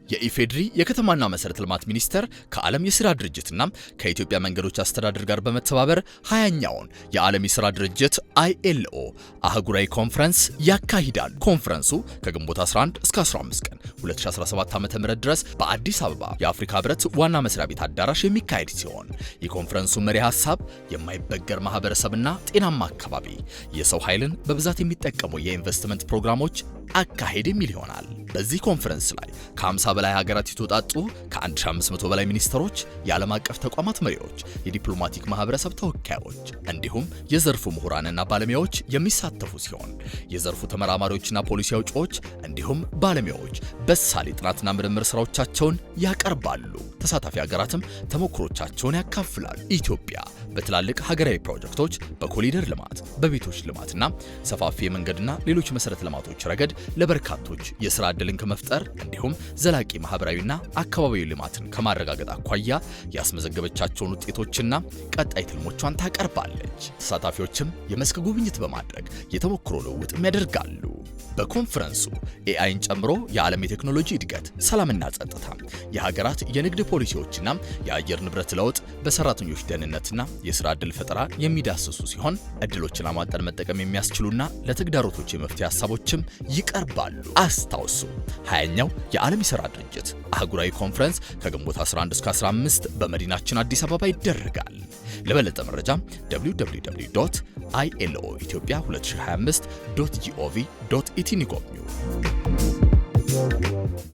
የኢፌድሪ የከተማና መሰረተ ልማት ሚኒስቴር ከዓለም የሥራ ድርጅትና ከኢትዮጵያ መንገዶች አስተዳደር ጋር በመተባበር 20ኛውን የዓለም የሥራ ድርጅት ILO አህጉራዊ ኮንፈረንስ ያካሂዳል። ኮንፈረንሱ ከግንቦት 11 እስከ 15 ቀን 2017 ዓ.ም ድረስ በአዲስ አበባ የአፍሪካ ህብረት ዋና መስሪያ ቤት አዳራሽ የሚካሄድ ሲሆን የኮንፈረንሱ መሪ ሐሳብ የማይበገር ማህበረሰብና ጤናማ አካባቢ፣ የሰው ኃይልን በብዛት የሚጠቀሙ የኢንቨስትመንት ፕሮግራሞች አካሄድ የሚል ይሆናል። በዚህ ኮንፈረንስ ላይ ከ50 በላይ ሀገራት የተውጣጡ ከ1500 በላይ ሚኒስትሮች፣ የዓለም አቀፍ ተቋማት መሪዎች፣ የዲፕሎማቲክ ማህበረሰብ ተወካዮች እንዲሁም የዘርፉ ምሁራንና ባለሙያዎች የሚሳተፉ ሲሆን የዘርፉ ተመራማሪዎችና ፖሊሲ አውጪዎች እንዲሁም ባለሙያዎች በሳል የጥናትና ምርምር ስራዎቻቸውን ያቀርባሉ። ተሳታፊ ሀገራትም ተሞክሮቻቸውን ያካፍላሉ። ኢትዮጵያ በትላልቅ ሀገራዊ ፕሮጀክቶች፣ በኮሪደር ልማት፣ በቤቶች ልማትና ሰፋፊ የመንገድና ሌሎች መሰረተ ልማቶች ረገድ ለበርካቶች የሥራ ዕድልን ከመፍጠር እንዲሁም ዘላቂ ማህበራዊና አካባቢያዊ ልማትን ከማረጋገጥ አኳያ ያስመዘገበቻቸውን ውጤቶችና ቀጣይ ትልሞቿን ታቀርባለች። ተሳታፊዎችም የመስክ ጉብኝት በማድረግ የተሞክሮ ልውውጥ ያደርጋሉ። በኮንፈረንሱ ኤአይን ጨምሮ የዓለም የቴክኖሎጂ እድገት፣ ሰላምና ጸጥታ፣ የሀገራት የንግድ ፖሊሲዎችና የአየር ንብረት ለውጥ፣ በሰራተኞች ደህንነትና የሥራ ዕድል ፈጠራ የሚዳስሱ ሲሆን ዕድሎችን አሟጠን መጠቀም የሚያስችሉና ለተግዳሮቶች የመፍትሄ ሐሳቦችም ይቀርባሉ። አስታውሱ 20ኛው የዓለም የሥራ ድርጅት አህጉራዊ ኮንፈረንስ ከግንቦት 11 እስከ 15 በመዲናችን አዲስ አበባ ይደረጋል። ለበለጠ መረጃ www.iloethiopia2025.gov.it ይጎብኙ።